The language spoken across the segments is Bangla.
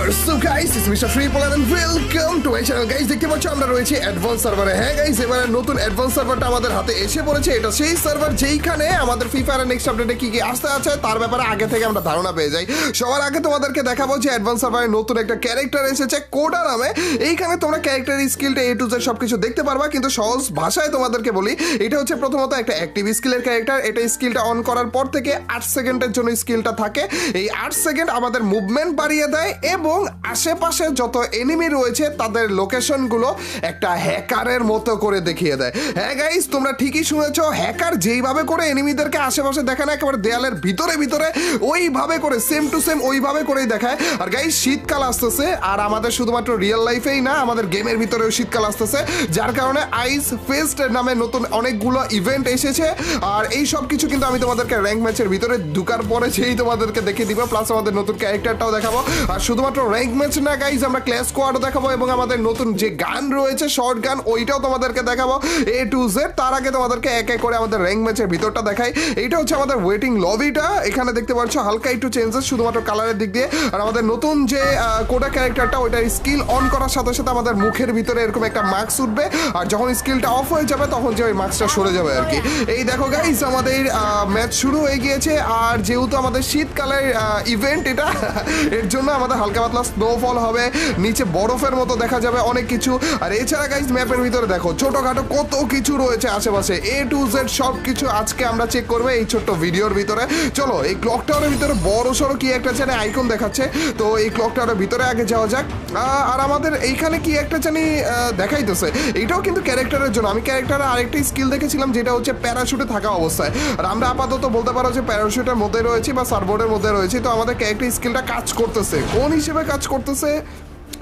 What's up guys, it's Mr. Freepolar and welcome to my channel guys. দেখতে পাচ্ছ আমরা রয়েছে অ্যাডভান্স সার্ভারে। হ্যাঁ গাইস, এবারে নতুন অ্যাডভান্স সার্ভারটা আমাদের হাতে এসে পড়েছে। এটা সেই সার্ভার যেইখানে আমাদের ফ্রি ফায়ারের নেক্সট আপডেটে কি কি আসতে আছে তার ব্যাপারে আগে থেকে আমরা ধারণা পেয়ে যাই। সবার আগে তোমাদেরকে দেখাবো যে অ্যাডভান্স সার্ভারে নতুন একটা ক্যারেক্টার এসেছে কোডা নামে। এইখানে তোমরা ক্যারেক্টারের স্কিলটা A to Z সবকিছু দেখতে পারবা, কিন্তু সহজ ভাষায় তোমাদেরকে বলি, এটা হচ্ছে প্রথমত একটা অ্যাক্টিভ স্কিলের ক্যারেক্টার। এটা স্কিলটা অন করার পর থেকে 8 সেকেন্ডের জন্য স্কিলটা থাকে। এই 8 সেকেন্ড আমাদের মুভমেন্ট বাড়িয়ে দেয় এবং আশেপাশে যত এনিমি রয়েছে তাদের লোকেশনগুলো একটা হ্যাকারের মতো করে দেখিয়ে দেয়। হ্যাঁ গাইস, তোমরা ঠিকই শুনেছো, হ্যাকার যেইভাবে করে এনিমিদেরকে আশেপাশে দেখায় না, একেবারে দেয়ালের ভিতরে ভিতরে ওইভাবে করে সেম টু সেম ওইভাবে করেই দেখায়। আর গাইস, শীতকাল আসতেছে, আর আমাদের শুধুমাত্র রিয়েল লাইফেই না, আমাদের গেমের ভিতরেও শীতকাল আসতেছে, যার কারণে আইস ফেস্ট নামে নতুন অনেকগুলো ইভেন্ট এসেছে। আর এই সব কিছু কিন্তু আমি তোমাদেরকে র্যাঙ্ক ম্যাচের ভিতরে ঢুকার পরে সেই তোমাদেরকে দেখিয়ে দিব, প্লাস আমাদের নতুন ক্যারেক্টারটাও দেখাবো। আর শুধুমাত্র র্যাঙ্ক ম্যাচ না গাইজ, আমরা ক্ল্যাশ স্কোয়াডও দেখাবো এবং আমাদের নতুন যে গান রয়েছে শর্ট গান, ওইটাও তোমাদেরকে দেখাবো A to Z। তার আগে তোমাদেরকে এক এক করে আমাদের র্যাঙ্ক ম্যাচের ভিতরটা দেখাই। এইটা হচ্ছে আমাদের ওয়েটিং লবিটা। এখানে দেখতে পাচ্ছ হালকা একটু চেঞ্জেস শুধুমাত্র কালারের দিক দিয়ে। আর আমাদের নতুন যে কোডা ক্যারেক্টারটা, ওইটার স্কিল অন করার সাথে সাথে আমাদের মুখের ভিতরে এরকম একটা মাস্ক উঠবে, আর যখন স্কিলটা অফ হয়ে যাবে তখন যে ওই মাস্কটা সরে যাবে আর কি। এই দেখো গাইজ, আমাদের ম্যাচ শুরু হয়ে গিয়েছে। আর যেহেতু আমাদের শীতকালের ইভেন্ট এটা, এর জন্য আমাদের হালকা পাতলা স্নোফল হবে, নিচে বরফের মতো দেখা যাবে অনেক কিছু। আর এছাড়া গাইজ, ম্যাপের ভিতরে দেখো ছোটখাটো কত কিছু রয়েছে আশেপাশে, A to Z সব কিছু আজকে আমরা চেক করবো এই ছোট্ট ভিডিওর ভিতরে। চলো, এই ক্লক টাওয়ারের ভিতরে বড় সড়ো কি একটা জানি আইকন দেখাচ্ছে, তো এই ক্লক টাওয়ারের ভিতরে আগে যাওয়া যাক। আর আমাদের এইখানে কি একটা জানি দেখাইতেছে, এইটাও কিন্তু ক্যারেক্টারের জন্য। আমি ক্যারেক্টারের আরেকটা স্কিল দেখেছিলাম যেটা হচ্ছে প্যারাশুটে থাকা অবস্থায়, আর আমরা আপাতত বলতে পারো যে প্যারাশুটের মধ্যে রয়েছি বা সার্ভবোর্ডের মধ্যে রয়েছি। তো আমাদের ক্যারেক্টার স্কিলটা কাজ করতেছে, কোন হিসেবে কাজ করতেছে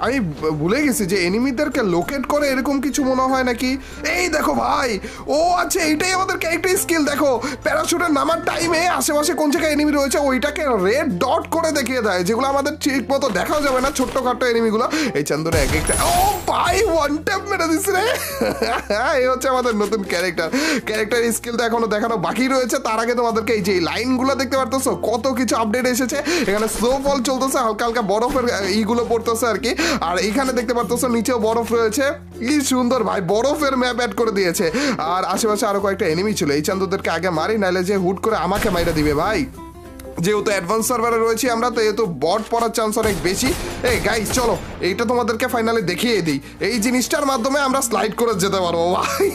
আমি ভুলে গেছি, যে এনিমিদেরকে লোকেট করে এরকম কিছু মনে হয় নাকি। এই দেখো ভাই, ও আচ্ছা, এইটাই আমাদের ক্যারেক্টার স্কিল। দেখো, প্যারাশুটের নামার টাইমে আশেপাশে কোন জায়গায় এনিমি রয়েছে ওইটাকে রেড ডট করে দেখিয়ে দেয়, যেগুলো আমাদের ঠিক মতো দেখাও যাবে না, ছোট্টখাট্ট এনিমিগুলো। এই চান্দরে এক একটা, ও ভাই ওয়ান ট্যাপ মেরে দিস রে। এই হচ্ছে আমাদের নতুন ক্যারেক্টার স্কিলটা এখনো দেখানো বাকি রয়েছে। তার আগে তোমাদেরকে এই যে লাইনগুলো দেখতে পারতেছো, কত কিছু আপডেট এসেছে। এখানে স্নোফল চলতেছে, হালকা হালকা বরফের ইগুলো পড়তেছে আর কি। আর এইখানে দেখতে পারতেছো নিচেও বরফ রয়েছে, কি সুন্দর ভাই, বরফের ম্যাপ অ্যাড করে দিয়েছে। আর আশেপাশে আরো কয়েকটা এনিমি ছিল, এই চান্দুদেরকে আগে মারি, নাইলে যে হুট করে আমাকে মাইরা দিবে ভাই। যেহেতু অ্যাডভান্স সার্ভারে রয়েছি আমরা, তো যেহেতু বট পড়ার চান্স অনেক বেশি। এই গাইস চলো, এইটা তোমাদেরকে ফাইনালি দেখিয়ে দিই। এই জিনিসটার মাধ্যমে আমরা স্লাইড করে যেতে পারবো ভাই।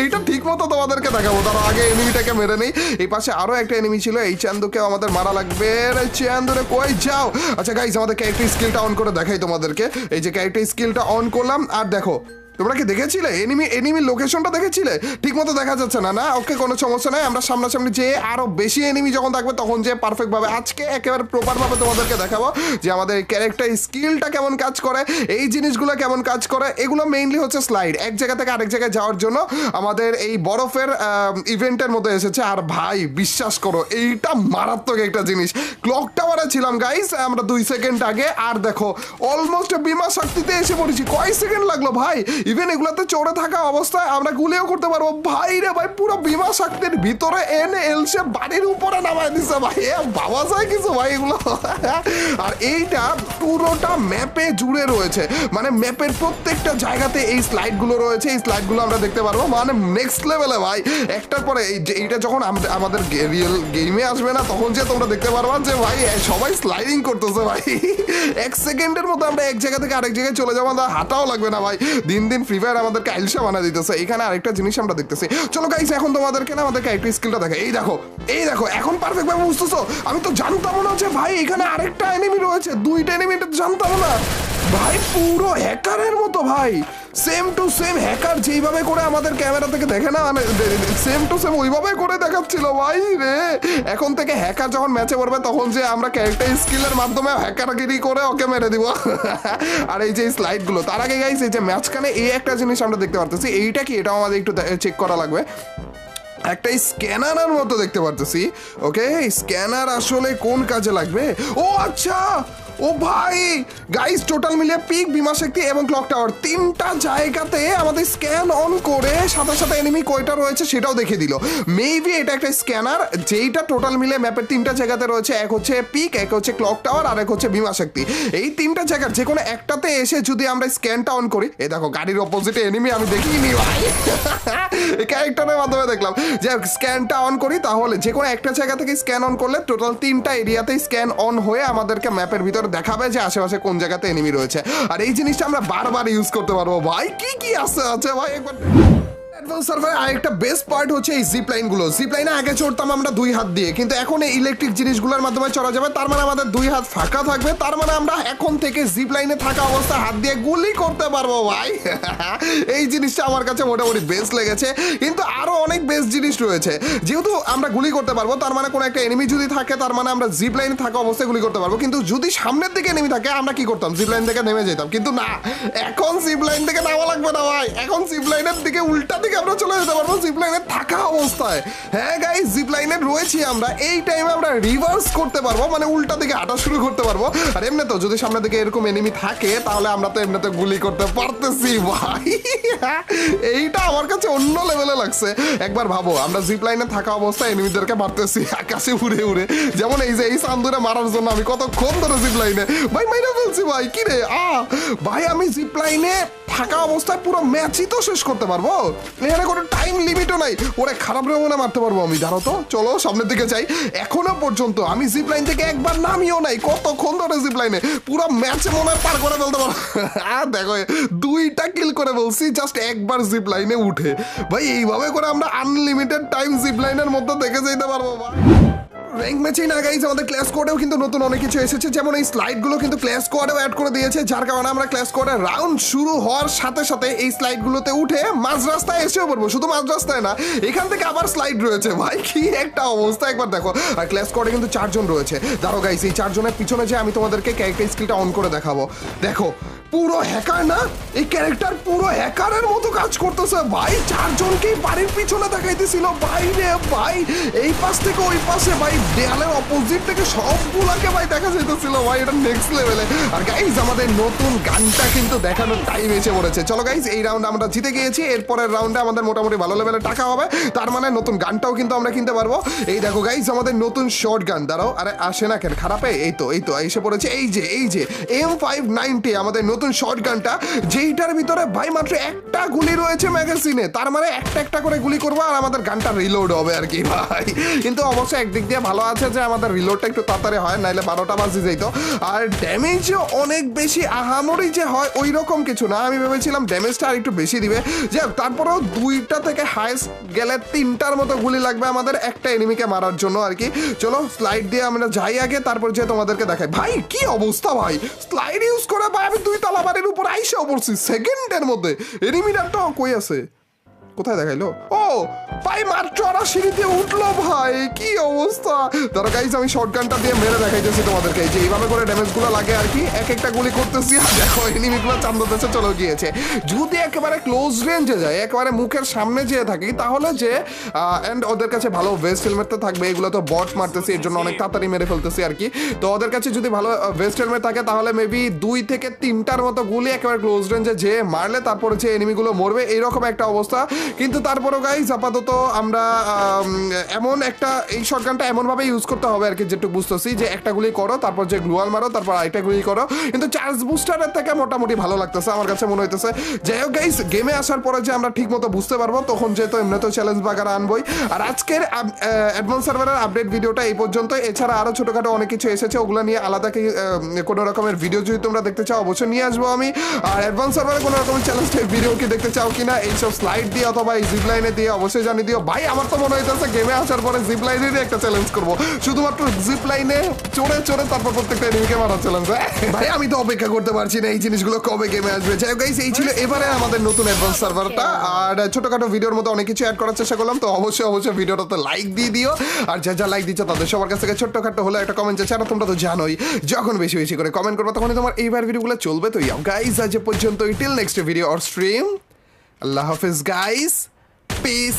এইটা ঠিক মতো তোমাদেরকে দেখাবো, তার আগে এনিমিটাকে মেরে নেই। এই পাশে আরো একটা এনিমি ছিল, এই চান্দুকেও আমাদের মারা লাগবে। চান্দুরে কই যাও। আচ্ছা গাইস, আমাদের ক্যারেক্টার স্কিলটা অন করে দেখাই তোমাদেরকে। এই যে ক্যারেক্টার স্কিলটা অন করলাম, আর দেখো, তোমরা কি দেখেছিলে এনিমি লোকেশনটা দেখেছিলে? ঠিক মতো দেখা যাচ্ছে না, না ওকে, কোনো সমস্যা নাই। আমরা সামনাসামনি যে আরো বেশি এনিমি যখন থাকবে তখন যে পারফেক্ট ভাবে আজকে একেবারে প্রপার ভাবে তোমাদেরকে দেখাবো যে আমাদের ক্যারেক্টার স্কিলটা কেমন কাজ করে, এই জিনিসগুলো কেমন কাজ করে। এগুলো মেইনলি হচ্ছে স্লাইড, এক জায়গা থেকে আরেক জায়গায় যাওয়ার জন্য আমাদের এই বরফের ইভেন্টের মধ্যে এসেছে। আর ভাই বিশ্বাস করো, এইটা মারাত্মক একটা জিনিস। ক্লক টাওয়ারে ছিলাম গাইস আমরা 2 সেকেন্ড আগে, আর দেখো অলমোস্ট বিমা শক্তিতে এসে পড়েছি। কয় সেকেন্ড লাগলো ভাই, ইভেন এগুলাতে চড়ে থাকা অবস্থায় আমরা গুলিও করতে পারবো ভাই রে ভাই। পুরো বিমা শক্তির ভিতরে এনে এলসে বাড়ির উপরে নামায় দিছে ভাই, বাবা যায় কিছু ভাই এগুলো। আর এইটা পুরোটা ম্যাপে জুড়ে রয়েছে, মানে ম্যাপের প্রত্যেকটা জায়গাতে এই স্লাইডগুলো রয়েছে। এই স্লাইডগুলো আমরা দেখতে পারবো, মানে নেক্সট লেভেলে ভাই। একটার পরে এইটা যখন আমাদের রিয়েল গেমে আসবে না, তখন যে তোমরা দেখতে পারবা যে ভাই সবাই স্লাইডিং করতেছে ভাই। 1 সেকেন্ডের মধ্যে আমরা এক জায়গা থেকে আরেক জায়গায় চলে যাবো, আমাদের হাঁটাও লাগবে না ভাই। দিন দিন ফ্রি ফায়ার আমাদেরকে আইলসা বানা দিতেছে। এখানে আরেকটা জিনিস আমরা দেখতেছি। চলো গাইস, এখন তোমাদেরকে না আমাদের ক্যারেক্টার স্কিলটা দেখে। এই দেখো এখন পারফেক্ট ভাবে বুঝতেছো। আমি তো জানতাম না যে ভাই এখানে আরেকটা এনিমি রয়েছে, 2টা এনিমি, এটা জানতাম না ভাই। পুরো হ্যাকারের মতো ভাই, সেম টু সেম হ্যাকার যেইভাবে করে আমাদের ক্যামেরা থেকে দেখে না, মানে সেম টু সেম ওইভাবে করে দেখাচ্ছিল ভাই রে। এখন থেকে হ্যাকার যখন ম্যাচে পড়বে তখন যে আমরা ক্যারেক্টার স্কিলের মাধ্যমে হ্যাকারগিরি করে ওকে মেরে দিব। আর এই যে স্লাইডগুলো, তার আগে গাইস এই যে ম্যাচখানে এই একটা জিনিস আমরা দেখতে পারতেছি, এইটা কি, এটাও আমাদের একটু চেক করা লাগবে। একটা স্ক্যানারের মতো দেখতে পারতেছি। ওকে, স্ক্যানার আসলে কোন কাজে লাগবে? ও আচ্ছা, ও ভাই গাইস, টোটাল মিলিয়ে পিক, বিমা শক্তি এবং ক্লক টাওয়ার তিনটা জায়গাতে আমাদের স্ক্যান অন করে সাথে সাথে এনিমি কয়টা রয়েছে সেটাও দেখে দিল। মেবি এটা একটা স্ক্যানার যেইটা টোটাল মিলিয়ে ম্যাপের তিনটা জায়গাতে রয়েছে। এক হচ্ছে পিক, এক হচ্ছে ক্লক টাওয়ার, আর এক হচ্ছে বিমা শক্তি। এই তিনটা জায়গার যে কোনো একটাতে এসে যদি আমরা স্ক্যানটা অন করি, এই দেখো গাড়ির অপোজিটে এনিমি, আমি দেখিনি ভাই, ক্যারেক্টারের মাধ্যমে দেখলাম যে স্ক্যানটা অন করি, তাহলে যে কোনো একটা জায়গা থেকে স্ক্যান অন করলে টোটাল তিনটা এরিয়াতে স্ক্যান অন হয়ে আমাদেরকে ম্যাপের ভিতর দেখাবে যে আশেপাশে কোন জায়গাতে এনিমি রয়েছে। আর এই জিনিসটা আমরা বারবার ইউজ করতে পারবো। ভাই কি কি আছে ভাই একবার। অ্যাডভান্স সার্ভারে আরেকটা বেস্ট পার্ট হচ্ছে এই জিপ লাইনগুলো। জিপ লাইনে আগে চড়তাম আমরা দুই হাত দিয়ে, কিন্তু এখন এই ইলেকট্রিক জিনিসগুলোর মাধ্যমে চড়া যাবে। তার মানে আমাদের দুই হাত ফাঁকা থাকবে, তার মানে আমরা এখন থেকে জিপ লাইনে থাকা অবস্থায় হাত দিয়ে গুলি করতে পারবো ভাই। এই জিনিসটা আমার কাছে মোটামুটি বেস্ট লেগেছে, কিন্তু আরো অনেক বেস্ট জিনিস রয়েছে। যেহেতু আমরা গুলি করতে পারবো, তার মানে কোনো একটা এনিমি যদি থাকে, তার মানে আমরা জিপ লাইনে থাকা অবস্থায় গুলি করতে পারবো। কিন্তু যদি সামনের দিকে এনিমি থাকে, আমরা কি করতাম? জিপ লাইন থেকে নেমে যেতাম। কিন্তু না, এখন জিপ লাইন থেকে নামা লাগবে না ভাই, এখন জিপ লাইনের দিকে উল্টা দিকে আমরা চলে যেতে পারবো জিপ লাইনে থাকা অবস্থায়। হ্যাঁ গাইস, জিপ লাইনে রয়েছি আমরা, এই টাইমে আমরা রিভার্স করতে পারবো, মানে উল্টা দিকে হাঁটা শুরু করতে পারবো। আর এমনি তো যদি সামনের দিকে এরকম এনিমি থাকে, তাহলে আমরা তো এমনিতে গুলি করতে পারতেছি ভাই। এইটা আমার কাছে অন্য লেভেলে লাগছে। একবার ভাবো, আমরা জিপ লাইনে থাকা অবস্থায় এনিমিদেরকে মারতেছি আকাশে উড়ে উড়ে। যেমন এই যে এই চান্দুরে মারার জন্য আমি কতক্ষণ ধরে জিপ লাইনে ভাই মাইরা ফেলছি ভাই। কি রে ভাই, আমি জিপ লাইনে থাকা অবস্থায় পুরো ম্যাচই তো শেষ করতে পারবো, এখানে কোনো টাইম লিমিটও নাই। ওরে খারাপ রে মনে মারতে পারবো আমি। দাঁড়ো তো, চলো সামনের দিকে যাই। এখনো পর্যন্ত আমি জিপ লাইন থেকে একবার নামিও নাই, কতক্ষণ ধরে জিপ লাইনে, পুরো ম্যাচে মনে হয় পার করে ফেলতে পারবো। দেখো 2টা কিল করে বলছি জাস্ট একবার জিপ লাইনে উঠে। ভাই এইভাবে করে আমরা আনলিমিটেড টাইম জিপ লাইনের মধ্যে দেখে যেতে পারবো ভাই। র্যাঙ্ক ম্যাচেই না গাইজ, আমাদের ক্লাস কোডেও কিন্তু নতুন অনেক কিছু এসেছে। যেমন এই স্লাইডগুলো কিন্তু ক্লাস কোডেও অ্যাড করে দিয়েছে, যার কারণে আমরা ক্লাস কোডের রাউন্ড শুরু হওয়ার সাথে সাথে এই স্লাইডগুলোতে উঠে মাঝ রাস্তায় এসেও পড়বো। শুধু মাঝ রাস্তায় না, এখান থেকে আবার স্লাইড রয়েছে ভাই, কি একটা অবস্থা একবার দেখো। আর ক্লাস কোডে কিন্তু 4 জন রয়েছে। দাঁড়ো গাইজ, এই 4 জনের পিছনে যে আমি তোমাদেরকে ক্যারেক্টার স্কিলটা অন করে দেখাবো। দেখো পুরো হ্যাকার না, এই ক্যারেক্টার পুরো হ্যাকারের মতো কাজ করতেছে ভাই। 4 জনকেই বাড়ির পিছনে দেখাইতেছিল ভাই রে ভাই, এই পাশ থেকে ওই পাশে ভাই, দেয়ালের অপোজিট থেকে সবগুলাকে ভাই দেখা যাইতেছিল ভাই। এটা নেক্সট লেভেলে। আর গাইজ, আমাদের নতুন গানটা কিন্তু দেখানোর টাইম এসে পড়েছে। চলো গাইজ, এই রাউন্ড আমরা জিতে গিয়েছি, এরপরের রাউন্ডে আমাদের মোটামুটি ভালো লেভেলে টাকা হবে, তার মানে নতুন গানটাও কিন্তু আমরা কিনতে পারবো। এই দেখো গাইজ, আমাদের নতুন শর্ট গান। দাঁড়াও, আরে আসে না কেন খারাপে, এই তো এসে পড়েছে। এই যে M590 আমাদের নতুন শর্ট গানটা, যেইটার ভিতরে ভাই মাত্র একটা গুলি রয়েছে ম্যাগাজিনে। তার মানে একটা করে গুলি করবো আর আমাদের গানটা রিলোড হবে আর কি ভাই। কিন্তু অবশ্যই একদিক দিয়ে ভালো আছে যে আমাদের রিলোডটা একটু তাড়াতাড়ি হয়, নাইলে 12টা বাজে যেত। আর ড্যামেজও অনেক বেশি আহামরি যে হয় ওই রকম কিছু না, আমি ভেবেছিলাম ড্যামেজটা আর একটু বেশি দিবে। যে তারপরেও 2টা থেকে হাইস্ট গেলে 3টার মতো গুলি লাগবে আমাদের একটা এনিমিকে মারার জন্য আর কি। চলো স্লাইড দিয়ে আমরা যাই আগে, তারপর যে তোমাদেরকে দেখাই। ভাই কি অবস্থা ভাই, স্লাইড ইউজ করে ভাই আমি 2 তলা বাড়ির উপর আইসা পড়ছি সেকেন্ডের মধ্যে। এনিমিটা কই আছে, কোথায় দেখাইলো? ও ভাই মাত্র ওরা সিঁড়ি দিয়ে উঠলো ভাই, কি অবস্থা। ধরো গাইজ, আমি শর্টগানটা দিয়ে মেরে দেখাইতেছি তোমাদেরকে যে এইভাবে করে ড্যামেজগুলো লাগে আর কি। একটা গুলি করতেছি আর দেখো এনিমিগুলো চান্দা দেশে চলে গিয়েছে। যদি একেবারে ক্লোজ রেঞ্জে যায়, একেবারে মুখের সামনে যেয়ে থাকি, তাহলে যে অ্যান্ড ওদের কাছে ভালো ভেস্ট হেলমেট তো থাকবে। এগুলো তো বট মারতেছি, এর জন্য অনেক তাড়াতাড়ি মেরে ফেলতেছি আর কি। তো ওদের কাছে যদি ভালো ভেস্ট হেলমেট থাকে, তাহলে মেবি 2 থেকে 3টার মতো গুলি একেবারে ক্লোজ রেঞ্জে যে মারলে তারপরে যে এনিমিগুলো মরবে, এইরকম একটা অবস্থা। কিন্তু তারপরও গাইজ, আপাতত আমরা এমন একটা এই শটগানটা এমনভাবে ইউজ করতে হবে আর কি, যেটুকু বুঝতেছি যে একটা গুলি করো, তারপর যে গ্লুয়াল মারো, তারপর আরেকটা গুলি করো। কিন্তু চার্জ বুস্টারের থেকে মোটামুটি ভালো লাগতেছে আমার কাছে মনে হইতেছে। যাই হোক গাইজ, গেমে আসার পরে যে আমরা ঠিক মতো বুঝতে পারবো, তখন যেহেতু এমনি তো চ্যালেঞ্জ বাগার আনবই। আর আজকের অ্যাডভান্স সার্ভারের আপডেট ভিডিওটা এই পর্যন্ত। এছাড়া আরো ছোটখাটো অনেক কিছু এসেছে, ওগুলো নিয়ে আলাদা কোনো রকমের ভিডিও যদি তোমরা দেখতে চাও অবশ্যই নিয়ে আসবো আমি। আর অ্যাডভান্স সার্ভারে কোনো রকমের চ্যালেঞ্জ ভিডিও কি দেখতে চাও কিনা, এইসব স্লাইড দিয়ে অথবা এই জিপ লাইনে দিয়ে অবশ্যই জানিয়ে দিও ভাই। আমার তো মনে হইতেছে গেমে আসার পরে জিপ লাইনেরই একটা চ্যালেঞ্জ করবো, শুধুমাত্র জিপ লাইনে চড়ে তারপর প্রত্যেকটা এনিমিকে মারার চ্যালেঞ্জ। ভাই আমি তো অপেক্ষা করতে পারছি না এই জিনিসগুলো কবে গেমে আসবে। যাই হোক গাইস, এই ছিল এবারে আমাদের নতুন অ্যাডভান্স সার্ভারটা। আর ছোটখাটো ভিডিওর মতো অনেক কিছু অ্যাড করার চেষ্টা করলাম, তো অবশ্যই ভিডিওটাতে লাইক দিয়ে দিও। আর যা লাইক দিচ্ছ তাদের সবার কাছ থেকে ছোট্টখাটো হলে একটা কমেন্ট চাই। তোমরা তো জানোই, যখন বেশি বেশি করে কমেন্ট করবো তখনই তোমার এইবার ভিডিওগুলো চলবে। তো গাইস, আজ পর্যন্ত, till next video or stream, আল্লাহ হাফেজ গাইস, পিস।